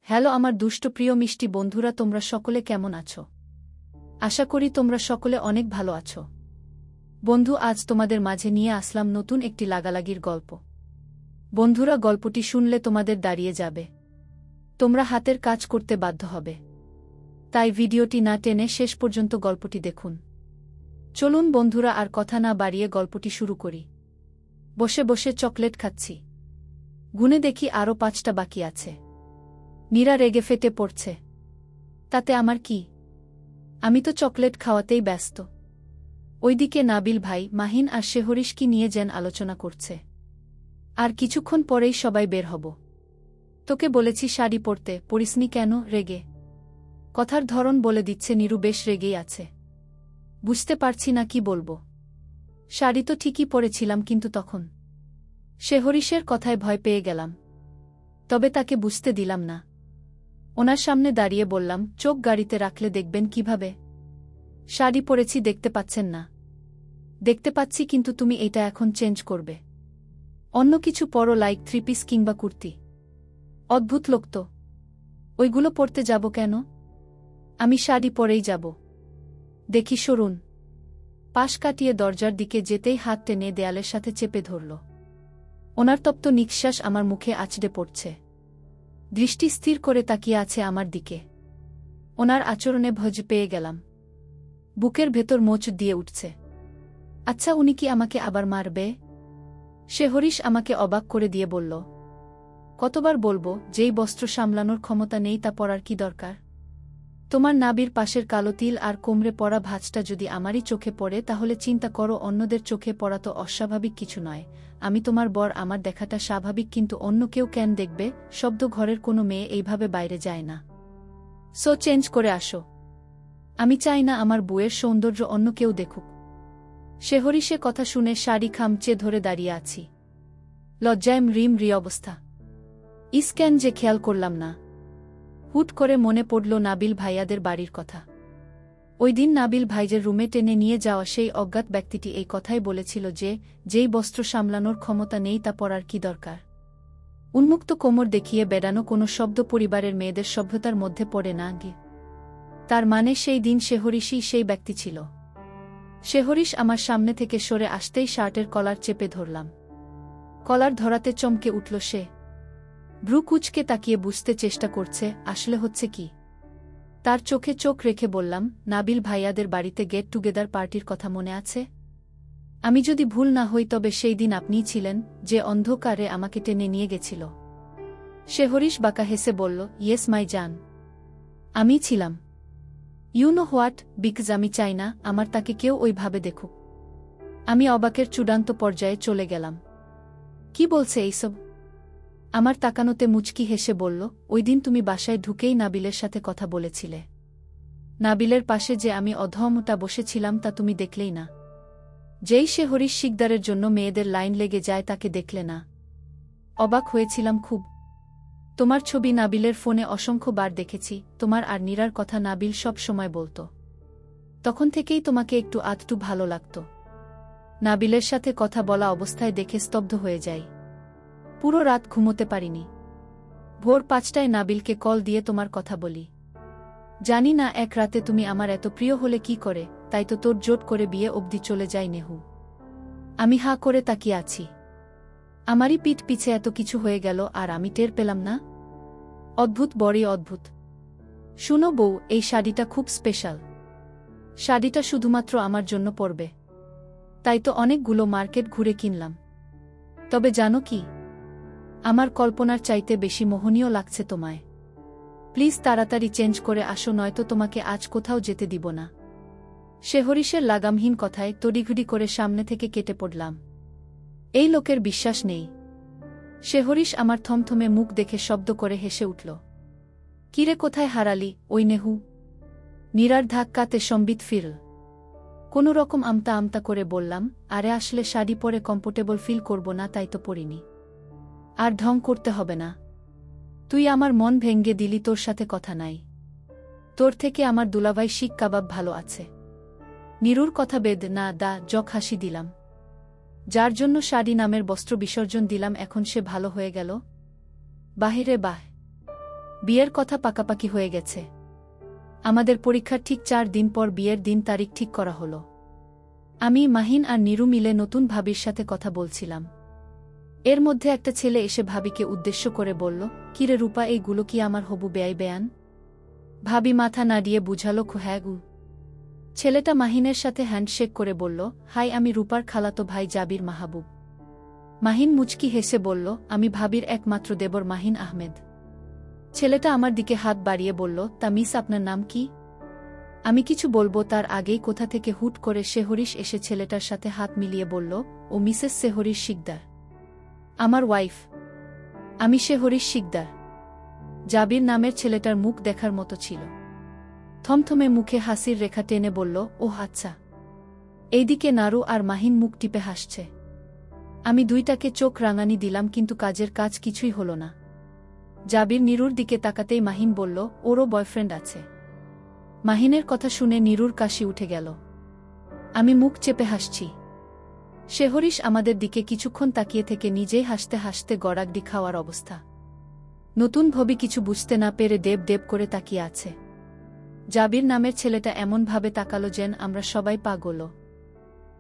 Hello আমার দুষ্ট প্রিয় মিষ্টি বন্ধুরা, তোমরা সকলে কেমন আছো? আশা করি তোমরা সকলে অনেক ভালো আছো। বন্ধু, আজ তোমাদের মাঝে নিয়ে আসলাম নতুন একটি লাগালাগির গল্প। বন্ধুরা, গল্পটি শুনলে তোমাদের দাঁড়িয়ে যাবে, তোমরা হাতের কাজ করতে বাধ্য হবে। তাই ভিডিওটি না টেনে শেষ পর্যন্ত গল্পটি দেখুন। চলুন বন্ধুরা, আর কথা না বাড়িয়ে গল্পটি শুরু করি। বসে বসে চকলেট খাচ্ছি, গুনে দেখি আরও 5টা বাকি আছে। নীরা রেগে ফেটে পড়ছে। তাতে আমার কি? আমি তো চকলেট খাওয়াতেই ব্যস্ত। ওইদিকে নাবিল ভাই, মাহিন আর শেহরিশকে নিয়ে যেন আলোচনা করছে। আর কিছুক্ষণ পরেই সবাই বের হব। তোকে বলেছি শাড়ি পরতে, পরিসনি কেন? রেগে। কথার ধরন বলে দিচ্ছে নীরু বেশ রেগেই আছে। বুঝতে পারছি না কি বলবো। শাড়ি তো ঠিকই পরেছিলাম, কিন্তু তখন শেহরিশের কথায় ভয় পেয়ে গেলাম। তবে তাকে বুঝতে দিলাম না। ওনার সামনে দাঁড়িয়ে বললাম, চোখ গাড়িতে রাখলে দেখবেন কিভাবে? শাড়ি পরেছি, দেখতে পাচ্ছেন না? দেখতে পাচ্ছি, কিন্তু তুমি এটা এখন চেঞ্জ করবে। অন্য কিছু পরো, লাইক 3 পিস কিংবা কুর্তি। অদ্ভুত লোক তো। ওইগুলো পরতে যাব কেন? আমি শাড়ি পরেই যাব। দেখি, সরুন। পাশ কাটিয়ে দরজার দিকে যেতেই হাত টেনে দেয়ালের সাথে চেপে ধরল। ওনার তপ্ত নিঃশ্বাস আমার মুখে আছড়ে পড়ছে। দৃষ্টি স্থির করে তাকিয়ে আছে আমার দিকে। ওনার আচরণে ভয় পেয়ে গেলাম। বুকের ভেতর মোচ দিয়ে উঠছে। আচ্ছা, উনি কি আমাকে আবার মারবে? শেহরিশ আমাকে অবাক করে দিয়ে বলল, কতবার বলবো, যেই বস্ত্র সামলানোর ক্ষমতা নেই তা পরার কি দরকার? তোমার নাবির পাশের কালো তিল আর কোমরে পড়া ভাঁজটা যদি আমারই চোখে পড়ে, তাহলে চিন্তা করো, অন্যদের চোখে পড়া তো অস্বাভাবিক কিছু নয়। আমি তোমার বর, আমার দেখাটা স্বাভাবিক, কিন্তু অন্য কেউ কেন দেখবে? শব্দ ঘরের কোনো মেয়ে এইভাবে বাইরে যায় না। সো চেঞ্জ করে আসো। আমি চাই না আমার বউয়ের সৌন্দর্য অন্য কেউ দেখুক। শেহরিশে কথা শুনে শাড়ি খামচে ধরে দাঁড়িয়ে আছি। লজ্জায় রিম অবস্থা। ইস্ক্যান যে খেয়াল করলাম না। হুট করে মনে পড়ল নাবিল ভাইয়াদের বাড়ির কথা। ওই দিন নাবিল ভাইজের রুমে টেনে নিয়ে যাওয়া সেই অজ্ঞাত ব্যক্তিটি এই কথাই বলেছিল যে, যেই বস্ত্র সামলানোর ক্ষমতা নেই তা পরার কি দরকার? উন্মুক্ত কোমর দেখিয়ে বেড়ানো কোনো শব্দ পরিবারের মেয়েদের সভ্যতার মধ্যে পড়ে না গে। তার মানে সেই দিন শেহরিশই সেই ব্যক্তি ছিল। শেহরিশ আমার সামনে থেকে সরে আসতেই শার্টের কলার চেপে ধরলাম। কলার ধরাতে চমকে উঠল সে। ভ্রু কুঁচকে তাকিয়ে বুঝতে চেষ্টা করছে আসলে হচ্ছে কি। তার চোখে চোখ রেখে বললাম, নাবিল ভাইয়াদের বাড়িতে গেট টুগেদার পার্টির কথা মনে আছে? আমি যদি ভুল না হই তবে সেই দিন আপনিই ছিলেন যে অন্ধকারে আমাকে টেনে নিয়ে গেছিল। শেহরিশ বাঁকা হেসে বলল, ইয়েস মাই জান, আমি ছিলাম। ইউ নো হোয়াট, বিকজ আমি চাই না আমার তাকে কেউ ওইভাবে দেখুক। আমি অবাকের চূড়ান্ত পর্যায়ে চলে গেলাম। কি বলছে এইসব? আমার তাকানোতে মুচকি হেসে বলল, ওই দিন তুমি বাসায় ঢুকেই নাবিলের সাথে কথা বলেছিলে। নাবিলের পাশে যে আমি অধমটা বসেছিলাম তা তুমি দেখলেই না। যেই শেহরিশ শিকদারের জন্য মেয়েদের লাইন লেগে যায় তাকে দেখলে না। অবাক হয়েছিলাম খুব। তোমার ছবি নাবিলের ফোনে অসংখ্য বার দেখেছি। তোমার আর নীরার কথা নাবিল সব সময় বলতো। তখন থেকেই তোমাকে একটু আধটু ভালো লাগত। নাবিলের সাথে কথা বলা অবস্থায় দেখে স্তব্ধ হয়ে যাই। পুরো রাত ঘুমোতে পারিনি। ভোর 5টায় নাবিলকে কল দিয়ে তোমার কথা বলি। জানি না এক রাতে তুমি আমার এত প্রিয় হলে কি করে, তাই তো তোর জোট করে বিয়ে অবধি চলে যাই নেহু। আমি হাঁ করে তাকিয়ে আছি। আমারই পিঠ পিছে এত কিছু হয়ে গেল আর আমি টের পেলাম না। অদ্ভুত, বড়ই অদ্ভুত। শুনো বউ, এই শাড়িটা খুব স্পেশাল। শাড়িটা শুধুমাত্র আমার জন্য পরবে। তাই তো অনেকগুলো মার্কেট ঘুরে কিনলাম। তবে জানো কি, আমার কল্পনার চাইতে বেশি মোহনীয় লাগছে তোমায়। প্লিজ তাড়াতাড়ি চেঞ্জ করে আসো, নয়তো তোমাকে আজ কোথাও যেতে দিব না। শেহরিশের লাগামহীন কথায় তড়িঘড়ি করে সামনে থেকে কেটে পড়লাম। এই লোকের বিশ্বাস নেই। শেহরিশ আমার থমথমে মুখ দেখে শব্দ করে হেসে উঠল। কিরে, কোথায় হারালি? ওই নেহু। নীরার ধাক্কাতে সম্বিত ফিরল। কোনো রকম আমতা আমতা করে বললাম, আরে আসলে শাড়ি পরে কমফোর্টেবল ফিল করব না, তাই তো পরিনি। আর ঢং করতে হবে না। তুই আমার মন ভেঙ্গে দিলি, তোর সাথে কথা নাই। তোর থেকে আমার দুলাভাই শিক কাবাব ভালো আছে। নীরুর কথা বেদ না দা জক হাসি দিলাম। যার জন্য শাড়ি নামের বস্ত্র বিসর্জন দিলাম, এখন সে ভালো হয়ে গেল। বাহিরে বাহ। বিয়ের কথা পাকাপাকি হয়ে গেছে। আমাদের পরীক্ষার ঠিক 4 দিন পর বিয়ের দিন তারিখ ঠিক করা হলো। আমি, মাহিন আর নীরু মিলে নতুন ভাবির সাথে কথা বলছিলাম। এর মধ্যে একটা ছেলে এসে ভাবিকে উদ্দেশ্য করে বলল, কিরে রূপা, এইগুলো কি আমার হবু বেয়ান? ভাবি মাথা নাড়িয়ে বুঝালো, হ্যাঁ গু। ছেলেটা মাহিনের সাথে হ্যান্ডশেক করে বলল, হাই, আমি রূপার খালাতো ভাই জাবির মাহবুব। মাহিন মুচকি হেসে বলল, আমি ভাবির একমাত্র দেবর মাহিন আহমেদ। ছেলেটা আমার দিকে হাত বাড়িয়ে বলল, তা মিস, আপনার নাম কি? আমি কিছু বলবো তার আগেই কোথা থেকে হুট করে শেহরিশ এসে ছেলেটার সাথে হাত মিলিয়ে বলল, ও মিসেস শেহরিশ শিকদার, আমার ওয়াইফ। আমি শেহরিশ শিকদার। জাবির নামের ছেলেটার মুখ দেখার মতো ছিল। থমথমে মুখে হাসির রেখা টেনে বলল, ও আচ্ছা। এইদিকে নারু আর মাহিন মুখ টিপে হাসছে। আমি দুইটাকে চোখ রাঙানি দিলাম, কিন্তু কাজের কাজ কিছুই হল না। জাবির নীরুর দিকে তাকাতেই মাহিন বলল, ওরও বয়ফ্রেন্ড আছে। মাহিনের কথা শুনে নীরুর কাশি উঠে গেল। আমি মুখ চেপে হাসছি। শেহরিশ আমাদের দিকে কিছুক্ষণ তাকিয়ে থেকে নিজেই হাসতে হাসতে গড়াগডি খাওয়ার অবস্থা। নতুন ভবি কিছু বুঝতে না পেরে দেব দেব করে তাকিয়ে আছে। জাবির নামের ছেলেটা এমনভাবে তাকালো যেন আমরা সবাই পাগল।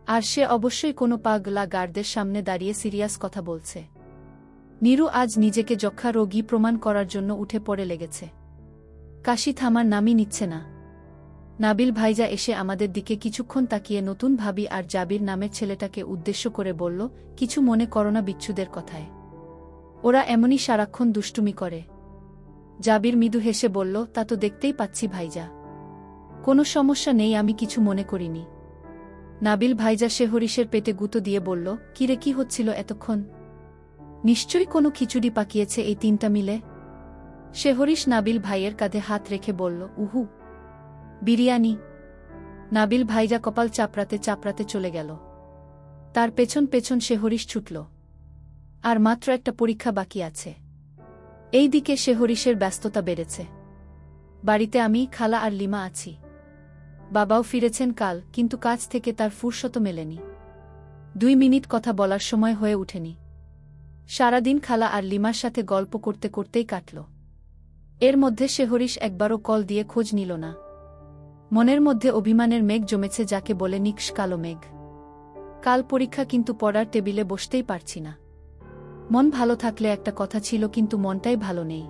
আর সে অবশ্যই কোনো পাগলা গার্ডদের সামনে দাঁড়িয়ে সিরিয়াস কথা বলছে। নীরু আজ নিজেকে যক্ষা রোগী প্রমাণ করার জন্য উঠে পড়ে লেগেছে। কাশি থামার নামই নিচ্ছে না। নাবিল ভাইজা এসে আমাদের দিকে কিছুক্ষণ তাকিয়ে নতুন ভাবি আর জাবির নামের ছেলেটাকে উদ্দেশ্য করে বলল, কিছু মনে করো না বিচ্ছুদের কথায়। ওরা এমনই সারাক্ষণ দুষ্টুমি করে। জাবির মৃদু হেসে বলল, তা তো দেখতেই পাচ্ছি ভাইজা। কোনো সমস্যা নেই, আমি কিছু মনে করিনি। নাবিল ভাইজা শেহরিশের পেটে গুঁতো দিয়ে বলল, কিরে, কি হচ্ছিল এতক্ষণ? নিশ্চয়ই কোনো খিচুড়ি পাকিয়েছে এই তিনটা মিলে। শেহরিশ নাবিল ভাইয়ের কাঁধে হাত রেখে বলল, উহু, বিরিয়ানি। নাবিল ভাইজা কপাল চাপড়াতে চাপড়াতে চলে গেল। তার পেছন পেছন শেহরিশ ছুটল। আর মাত্র একটা পরীক্ষা বাকি আছে। এই দিকে শেহরিশের ব্যস্ততা বেড়েছে। বাড়িতে আমি, খালা আর লিমা আছি। বাবাও ফিরেছেন কাল, কিন্তু কাজ থেকে তার ফুরসত মেলেনি। 2 মিনিট কথা বলার সময় হয়ে ওঠেনি। সারাদিন খালা আর লিমার সাথে গল্প করতে করতেই কাটল। এর মধ্যে শেহরিশ একবারও কল দিয়ে খোঁজ নিল না। মনের মধ্যে অভিমানের মেঘ জমেছে, যাকে বলে নিকশ কালো মেঘ। কাল পরীক্ষা, কিন্তু পড়ার টেবিলে বসতেই পারছি না। মন ভালো থাকলে একটা কথা ছিল, কিন্তু মনটাই ভালো নেই।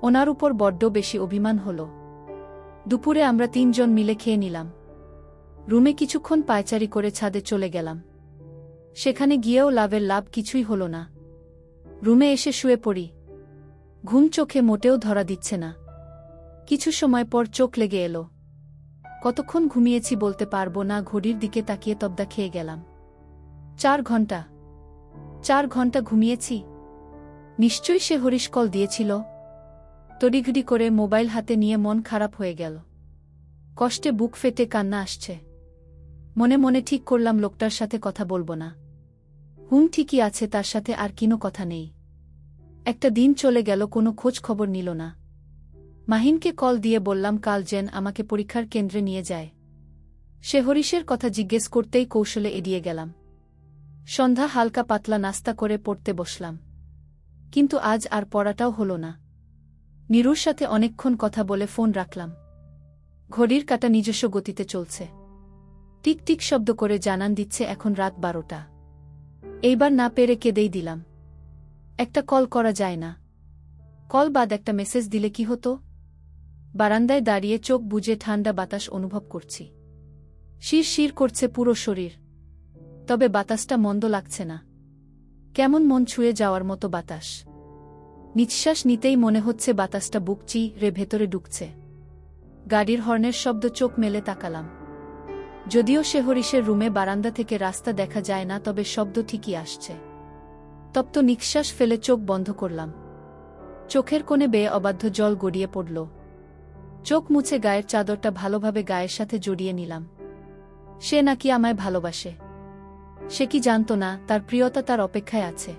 ওনার উপর বড্ড বেশি অভিমান হল। দুপুরে আমরা 3 জন মিলে খেয়ে নিলাম। রুমে কিছুক্ষণ পায়চারি করে ছাদে চলে গেলাম। সেখানে গিয়েও লাভের লাভ কিছুই হল না। রুমে এসে শুয়ে পড়ি। ঘুম চোখে মোটেও ধরা দিচ্ছে না। কিছু সময় পর চোখ লেগে এলো। কতক্ষণ ঘুমিয়েছি বলতে পারবো না। ঘড়ির দিকে তাকিয়ে তবদা খেয়ে গেলাম। 4 ঘন্টা। 4 ঘন্টা ঘুমিয়েছি। নিশ্চয়ই শেহরিশ কল দিয়েছিল। তড়িঘড়ি করে মোবাইল হাতে নিয়ে মন খারাপ হয়ে গেল। কষ্টে বুক ফেটে কান্না আসছে। মনে মনে ঠিক করলাম লোকটার সাথে কথা বলবো না। ঠিকই আছে, তার সাথে আর কিনো কথা নেই। একটা দিন চলে গেল, কোনো খোঁজ খবর নিল না। মাহিনকে কল দিয়ে বললাম কাল যেন আমাকে পরীক্ষার কেন্দ্রে নিয়ে যায়। শেহরিশের কথা জিজ্ঞেস করতেই কৌশলে এড়িয়ে গেলাম। সন্ধ্যা হালকা পাতলা নাস্তা করে পড়তে বসলাম। কিন্তু আজ আর পড়াটাও হল না। নীরুর সাথে অনেকক্ষণ কথা বলে ফোন রাখলাম। ঘড়ির কাঁটা নিজস্ব গতিতে চলছে। টিক টিক শব্দ করে জানান দিচ্ছে এখন রাত 12টা। এইবার না পেরে কেঁদেই দিলাম। একটা কল করা যায় না? কল বাদ একটা মেসেজ দিলে কি হতো? বারান্দায় দাঁড়িয়ে চোখ বুজে ঠান্ডা বাতাস অনুভব করছি। শিরশির করছে পুরো শরীর। তবে বাতাসটা মন্দ লাগছে না। কেমন মন ছুঁয়ে যাওয়ার মতো বাতাস। নিঃশ্বাস নিতেই মনে হচ্ছে বাতাসটা বুকচি রে ভেতরে ঢুকছে। গাড়ির হর্নের শব্দ, চোখ মেলে তাকালাম। যদিও শেহরিশের রুমে বারান্দা থেকে রাস্তা দেখা যায় না, তবে শব্দ ঠিকই আসছে। তপ্ত নিঃশ্বাস ফেলে চোখ বন্ধ করলাম। চোখের কোণে বেয়ে অবাধ্য জল গড়িয়ে পড়ল। চোখ মুছে গায়ের চাদরটা ভালোভাবে গায়ের সাথে জড়িয়ে নিলাম। সে নাকি আমায় ভালোবাসে। সে কি জানত না তার প্রিয়তা তার অপেক্ষায় আছে?